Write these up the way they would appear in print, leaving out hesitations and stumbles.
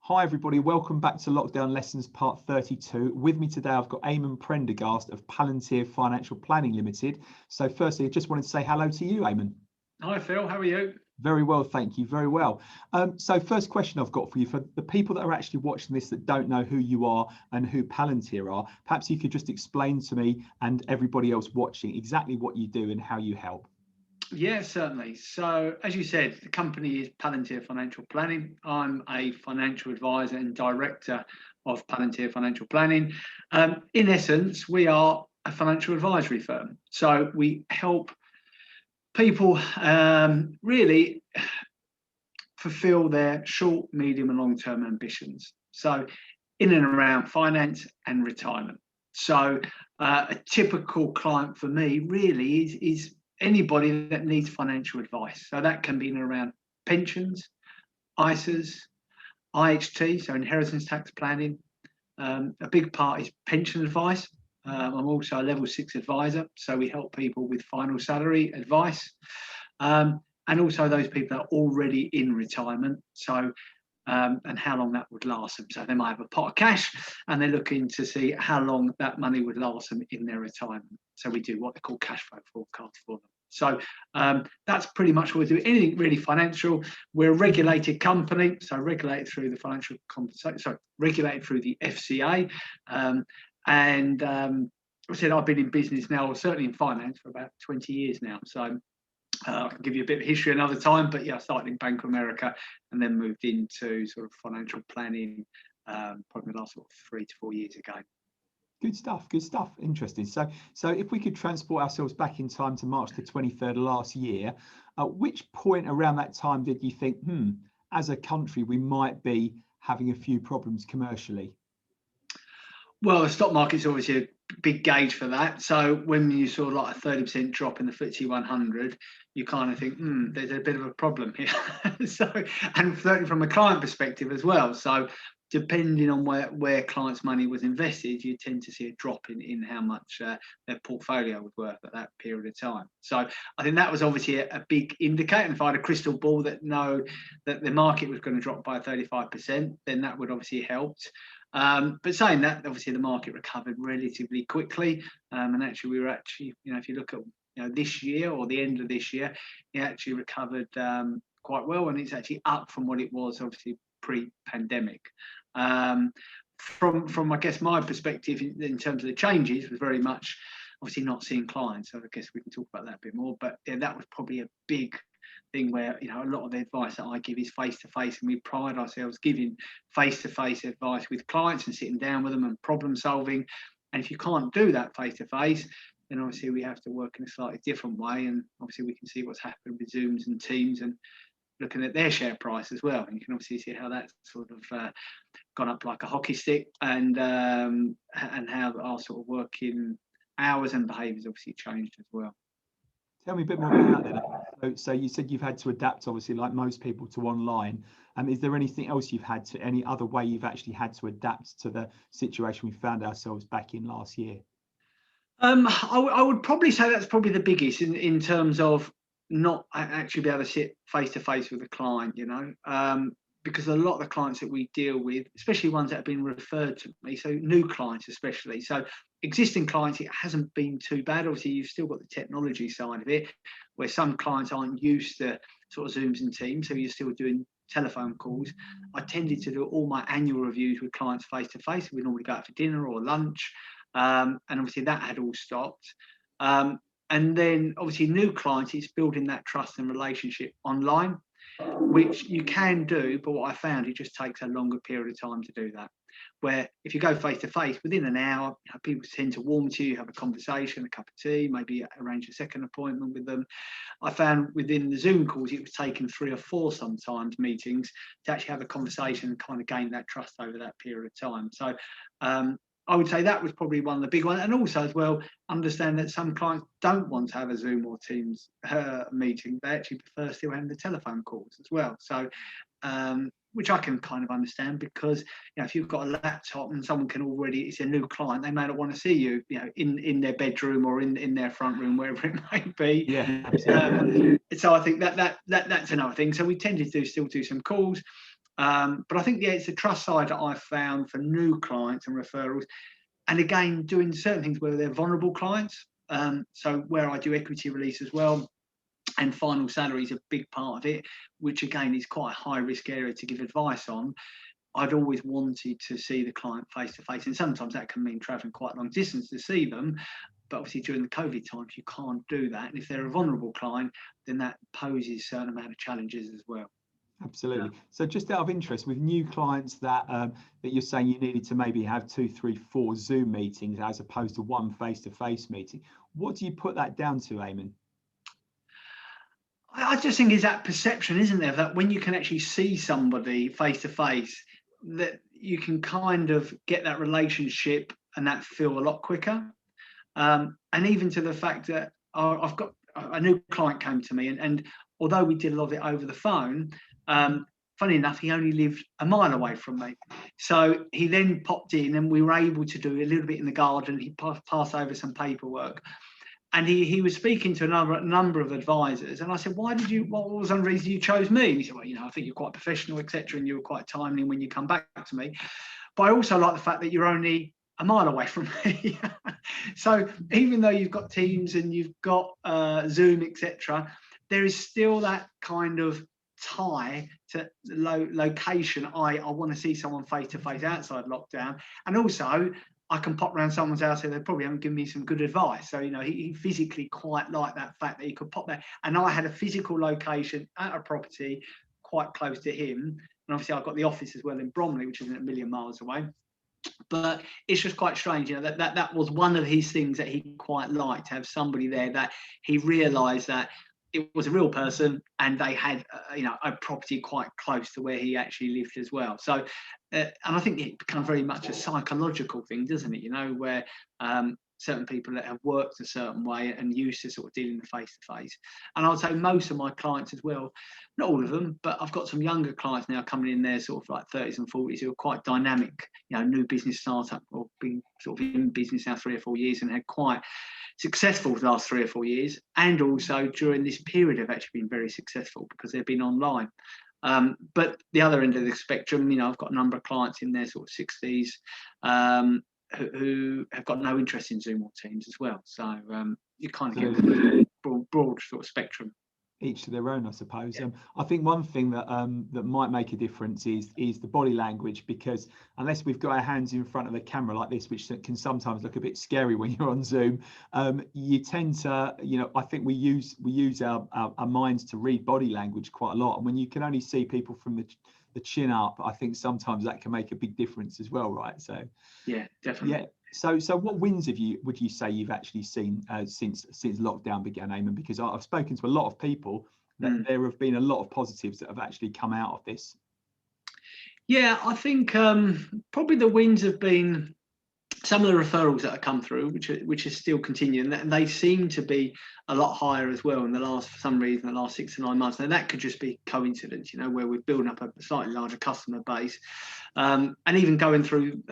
Hi everybody, welcome back to Lockdown Lessons Part 32. With me today I've got Eamonn Prendergast of Palantir Financial Planning Limited. So firstly, I just wanted to say hello to you, Eamonn. Hi Phil, how are you? Very well, thank you, very well. So first question I've got for you, for the people that are actually watching this that don't know who you are and who Palantir are, perhaps you could just explain to me and everybody else watching exactly what you do and how you help. Yeah, certainly. So, as you said, the company is Palantir Financial Planning. I'm a financial advisor and director of Palantir Financial Planning. In essence, we are a financial advisory firm. So, we help people really fulfill their short, medium, and long term ambitions. So, in and around finance and retirement. So, a typical client for me really is anybody that needs financial advice. So that can be in and around pensions, ISAs, IHT, so inheritance tax planning. A big part is pension advice. I'm also a level 6 advisor, so we help people with final salary advice. And also those people that are already in retirement. So and how long that would last them. So they might have a pot of cash and they're looking to see how long that money would last them in their retirement. So we do what they call cash flow forecasts for them. So that's pretty much what we do. Anything really financial. We're a regulated company, so regulated through the financial compensation. So regulated through the FCA. I said I've been in business now, or certainly in finance, for about 20 years now. So I can give you a bit of history another time, but yeah, I started in Bank of America and then moved into sort of financial planning probably the last sort of 3 to 4 years ago. Good stuff, good stuff. Interesting. So if we could transport ourselves back in time to March the 23rd of last year, at which point around that time did you think, as a country, we might be having a few problems commercially? Well, the stock market's obviously a big gauge for that. So when you saw like a 30% drop in the FTSE 100, you kind of think, there's a bit of a problem here. And certainly from a client perspective as well. So depending on where clients' money was invested, you tend to see a drop in how much their portfolio was worth at that period of time. So I think that was obviously a big indicator. And if I had a crystal ball that know that the market was going to drop by 35%, then that would obviously helped. But saying that, obviously the market recovered relatively quickly, and actually we were actually, if you look at this year or the end of this year, it actually recovered quite well, and it's actually up from what it was obviously pre-pandemic. From I guess my perspective in terms of the changes was very much obviously not seeing clients. So I guess we can talk about that a bit more. But yeah, that was probably a big thing where a lot of the advice that I give is face-to-face, and we pride ourselves giving face-to-face advice with clients and sitting down with them and problem solving. And if you can't do that face-to-face, then obviously we have to work in a slightly different way. And obviously we can see what's happened with Zooms and Teams and looking at their share price as well. And you can obviously see how that's sort of gone up like a hockey stick, and how our sort of working hours and behaviours obviously changed as well. Tell me a bit more about that then. So you said you've had to adapt, obviously, like most people, to online. Is there anything else you've had to, any other way you've actually had to adapt to the situation we found ourselves back in last year? I would probably say that's probably the biggest in terms of not actually be able to sit face to face with a client, because a lot of the clients that we deal with, especially ones that have been referred to me, so new clients especially, so existing clients, it hasn't been too bad. Obviously, you've still got the technology side of it, where some clients aren't used to sort of Zooms and Teams, so you're still doing telephone calls. I tended to do all my annual reviews with clients face to face. We normally go out for dinner or lunch, and obviously that had all stopped. And then obviously new clients, it's building that trust and relationship online, which you can do, but what I found, it just takes a longer period of time to do that. Where if you go face to face, within an hour, people tend to warm to you, have a conversation, a cup of tea, maybe arrange a second appointment with them. I found within the Zoom calls, it was taking 3 or 4 sometimes meetings to actually have a conversation and kind of gain that trust over that period of time. So I would say that was probably one of the big ones. And also as well, understand that some clients don't want to have a Zoom or Teams meeting. They actually prefer still having the telephone calls as well. So, which I can kind of understand, because if you've got a laptop and someone can already, it's a new client, they may not want to see you, in their bedroom or in their front room, wherever it may be. Yeah. So I think that's another thing. So we tended to still do some calls. But I think, yeah, it's the trust side that I've found for new clients and referrals. And again, doing certain things where they're vulnerable clients. So where I do equity release as well, and final salary is a big part of it, which again is quite a high risk area to give advice on. I'd always wanted to see the client face to face, and sometimes that can mean travelling quite a long distance to see them. But obviously during the COVID times, you can't do that. And if they're a vulnerable client, then that poses a certain amount of challenges as well. Absolutely. Yeah. So just out of interest, with new clients that that you're saying you needed to maybe have 2, 3, 4 Zoom meetings as opposed to one face-to-face meeting, what do you put that down to, Eamonn? I just think it's that perception, isn't there, that when you can actually see somebody face to face, that you can kind of get that relationship and that feel a lot quicker. And even to the fact that I've got a new client came to me, and although we did a lot of it over the phone, funny enough, he only lived a mile away from me. So he then popped in and we were able to do a little bit in the garden. He passed over some paperwork. And he was speaking to a number of advisors, and I said, what was the reason you chose me? And he said, well, I think you're quite professional, etc., and you were quite timely when you come back to me. But I also like the fact that you're only a mile away from me. So even though you've got Teams and you've got Zoom, etc., there is still that kind of tie to location. I want to see someone face to face outside lockdown, and also I can pop around someone's house and they probably haven't given me some good advice. So, he physically quite liked that fact that he could pop there. And I had a physical location at a property quite close to him. And obviously I've got the office as well in Bromley, which isn't a million miles away. But it's just quite strange, that was one of his things that he quite liked, to have somebody there that he realised that it was a real person and they had a property quite close to where he actually lived as well. So and I think it becomes very much a psychological thing, doesn't it, where certain people that have worked a certain way and used to sort of dealing face to face. And I would say most of my clients as well, not all of them, but I've got some younger clients now coming in there sort of like 30s and 40s who are quite dynamic, new business startup, or been sort of in business now 3 or 4 years and had quite successful the last 3 or 4 years, and also during this period have actually been very successful because they've been online. But the other end of the spectrum, I've got a number of clients in their sort of 60s who have got no interest in Zoom or Teams as well. So you kind of get a broad sort of spectrum. Each to their own, I suppose. Yeah. I think one thing that that might make a difference is the body language, because unless we've got our hands in front of the camera like this, which can sometimes look a bit scary when you're on Zoom, you tend to, I think we use our minds to read body language quite a lot. And when you can only see people from the chin up, I think sometimes that can make a big difference as well, right? So yeah, definitely. Yeah. So what wins would you say you've actually seen since lockdown began, Eamonn? Because I've spoken to a lot of people that there have been a lot of positives that have actually come out of this. Yeah, I think probably the wins have been some of the referrals that have come through, which is still continuing, and they seem to be a lot higher as well for some reason, the last 6 to 9 months. Now that could just be coincidence, where we're building up a slightly larger customer base, and even going through,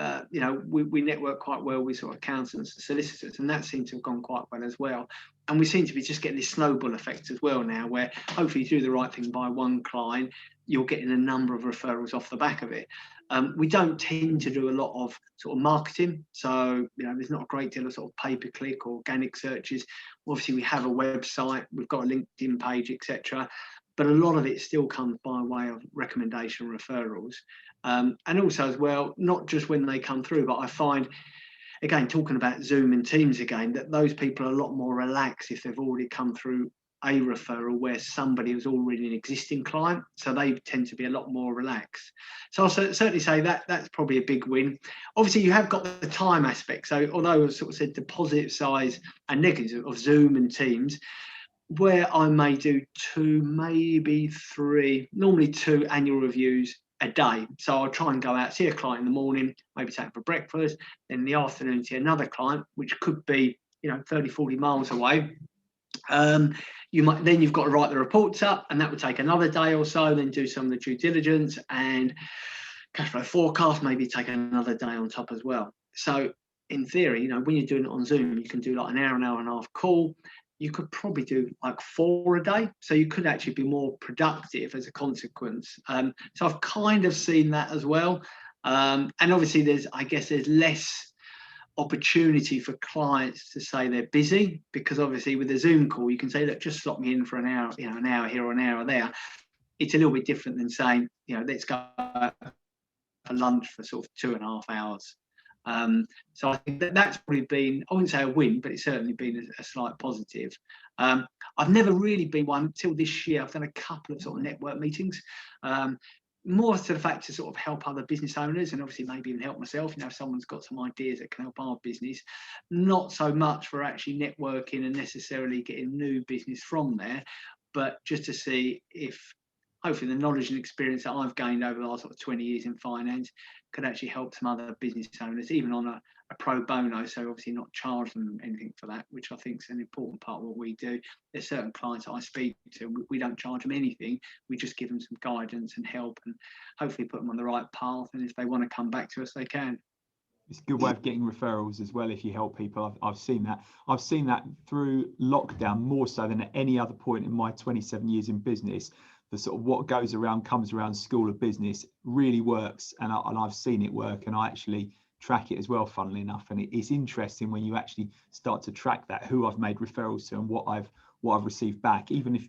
we network quite well with sort of accountants and solicitors, and that seems to have gone quite well as well. And we seem to be just getting this snowball effect as well now, where hopefully you do the right thing by one client, you're getting a number of referrals off the back of it. We don't tend to do a lot of sort of marketing, so there's not a great deal of sort of pay-per-click or organic searches. Obviously, we have a website, we've got a LinkedIn page, etc. But a lot of it still comes by way of recommendation referrals, and also as well, not just when they come through, but I find, again, talking about Zoom and Teams again, that those people are a lot more relaxed if they've already come through a referral where somebody was already an existing client, so they tend to be a lot more relaxed. So I'll certainly say that's probably a big win. Obviously, you have got the time aspect. So although I sort of said the positive sides and negatives of Zoom and Teams, where I may do 2, maybe 3, normally 2 annual reviews a day. So I'll try and go out, see a client in the morning, maybe take them for breakfast, then in the afternoon see another client, which could be 30, 40 miles away. You've got to write the reports up, and that would take another day or so, then do some of the due diligence and cash flow forecast, maybe take another day on top as well. So in theory, when you're doing it on Zoom, you can do like an hour and a half call, you could probably do like 4 a day. So you could actually be more productive as a consequence. So I've kind of seen that as well. And obviously there's less opportunity for clients to say they're busy, because obviously with a Zoom call, you can say, look, just slot me in for an hour, an hour here or an hour there. It's a little bit different than saying, let's go for lunch for sort of 2.5 hours. So I think that's probably been, I wouldn't say a win, but it's certainly been a slight positive. I've never really been one until this year. I've done a couple of sort of network meetings, more to the fact to sort of help other business owners, and obviously maybe even help myself. If someone's got some ideas that can help our business, not so much for actually networking and necessarily getting new business from there, but just to see if hopefully the knowledge and experience that I've gained over the last sort of 20 years in finance could actually help some other business owners, even on a pro bono. So obviously not charge them anything for that, which I think is an important part of what we do. There's certain clients that I speak to, we don't charge them anything. We just give them some guidance and help, and hopefully put them on the right path. And if they want to come back to us, they can. It's a good way of getting referrals as well if you help people. I've seen that. I've seen that through lockdown more so than at any other point in my 27 years in business. The sort of what goes around comes around school of business really works, and I've seen it work, and I actually track it as well, funnily enough. And it's interesting when you actually start to track that, who I've made referrals to and what I've received back, even if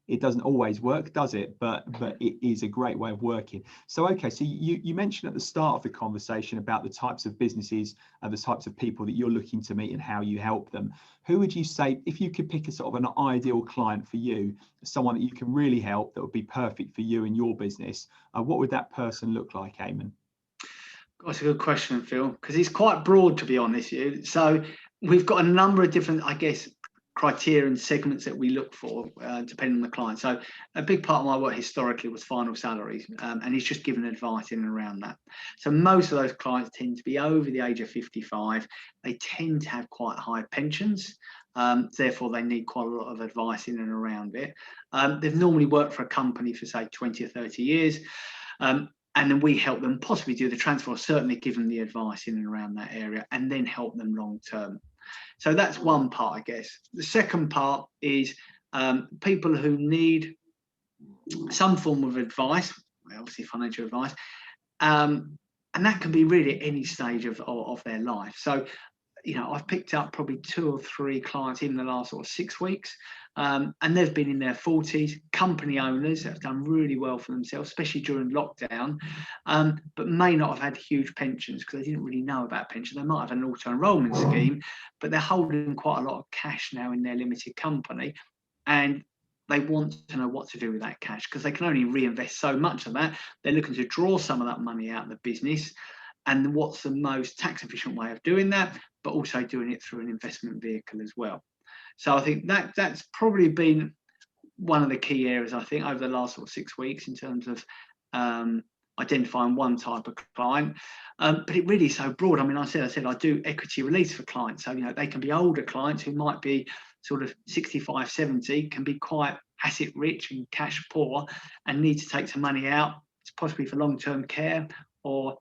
it doesn't always work, does it? But it is a great way of working. So okay, so you mentioned at the start of the conversation about the types of businesses and the types of people that you're looking to meet and how you help them. Who would you say, if you could pick a sort of an ideal client for you, someone that you can really help that would be perfect for you and your business, what would that person look like, Eamonn? That's a good question, Phil, because it's quite broad, to be honest with you. So we've got a number of different, criteria and segments that we look for, depending on the client. So a big part of my work historically was final salaries, and it's just given advice in and around that. So most of those clients tend to be over the age of 55. They tend to have quite high pensions. Therefore, they need quite a lot of advice in and around it. They've normally worked for a company for, say, 20 or 30 years. And then we help them possibly do the transfer, or certainly give them the advice in and around that area, and then help them long term. So that's one part, I guess. The second part is people who need some form of advice, obviously financial advice, and that can be really at any stage of their life. So, I've picked up probably 2 or 3 clients in the last sort of 6 weeks, and they've been in their 40s, company owners that have done really well for themselves, especially during lockdown, but may not have had huge pensions because they didn't really know about pensions. They might have an auto-enrolment scheme, but they're holding quite a lot of cash now in their limited company, and they want to know what to do with that cash because they can only reinvest so much of that. They're looking to draw some of that money out of the business, and what's the most tax efficient way of doing that, but also doing it through an investment vehicle as well. So I think that's probably been one of the key areas, I think, over the last sort of 6 weeks in terms of identifying one type of client. But it really is so broad. I mean, I said I do equity release for clients. So, they can be older clients who might be sort of 65, 70, can be quite asset rich and cash poor and need to take some money out, possibly for long-term care or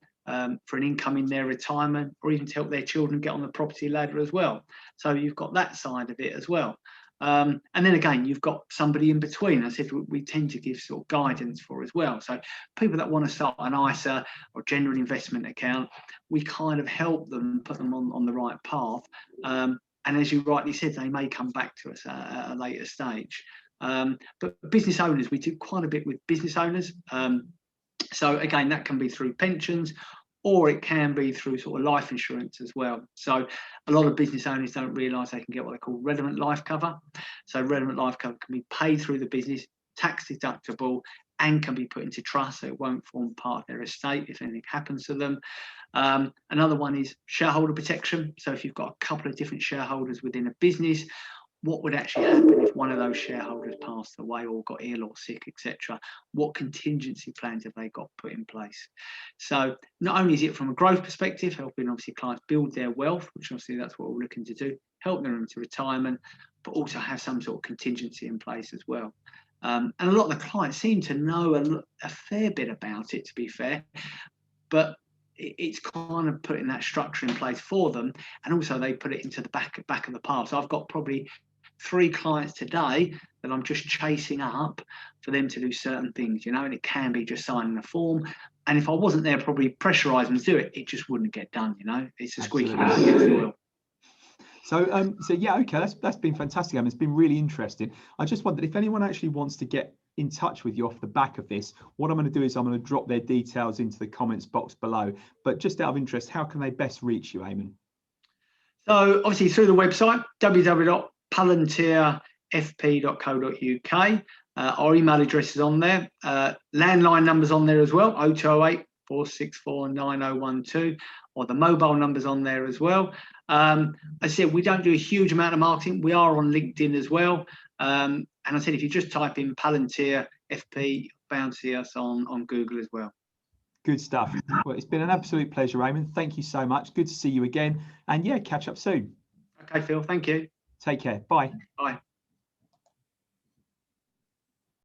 for an income in their retirement, or even to help their children get on the property ladder as well. So you've got that side of it as well. And then again, you've got somebody in between, as if we tend to give sort of guidance for as well. So people that want to start an ISA or general investment account, we kind of help them, put them on the right path. And as you rightly said, they may come back to us at a later stage. But business owners, we do quite a bit with business owners. So again, that can be through pensions, or it can be through sort of life insurance as well. So a lot of business owners don't realise they can get what they call relevant life cover. So relevant life cover can be paid through the business, tax deductible, and can be put into trust, so it won't form part of their estate if anything happens to them. Another one is shareholder protection. So if you've got a couple of different shareholders within a business, what would actually happen if one of those shareholders passed away or got ill or sick, etc.? What contingency plans have they got put in place? So not only is it from a growth perspective, helping obviously clients build their wealth, which obviously that's what we're looking to do, help them into retirement, but also have some sort of contingency in place as well. And a lot of the clients seem to know a fair bit about it, to be fair, but it's kind of putting that structure in place for them, and also they put it into the back of the pile. So I've got probably 3 clients today that I'm just chasing up for them to do certain things, you know, and it can be just signing a form. And if I wasn't there, probably pressurise them to do it, it just wouldn't get done, you know. It's a squeaky wheel against the wheel. So yeah, okay, that's been fantastic. I mean, it's been really interesting. I just wondered if anyone actually wants to get in touch with you off the back of this, what I'm going to do is I'm going to drop their details into the comments box below. But just out of interest, how can they best reach you, Eamonn? So obviously through the website, www.palantirfp.co.uk. Our email address is on there. Landline numbers on there as well, 0208 464 9012, or the mobile numbers on there as well. As I said, we don't do a huge amount of marketing. We are on LinkedIn as well. And I said, if you just type in Palantir FP, you'll bounce see us on Google as well. Good stuff. Well, it's been an absolute pleasure, Eamonn. Thank you so much. Good to see you again. And yeah, catch up soon. Okay, Phil, thank you. Take care. Bye. Bye.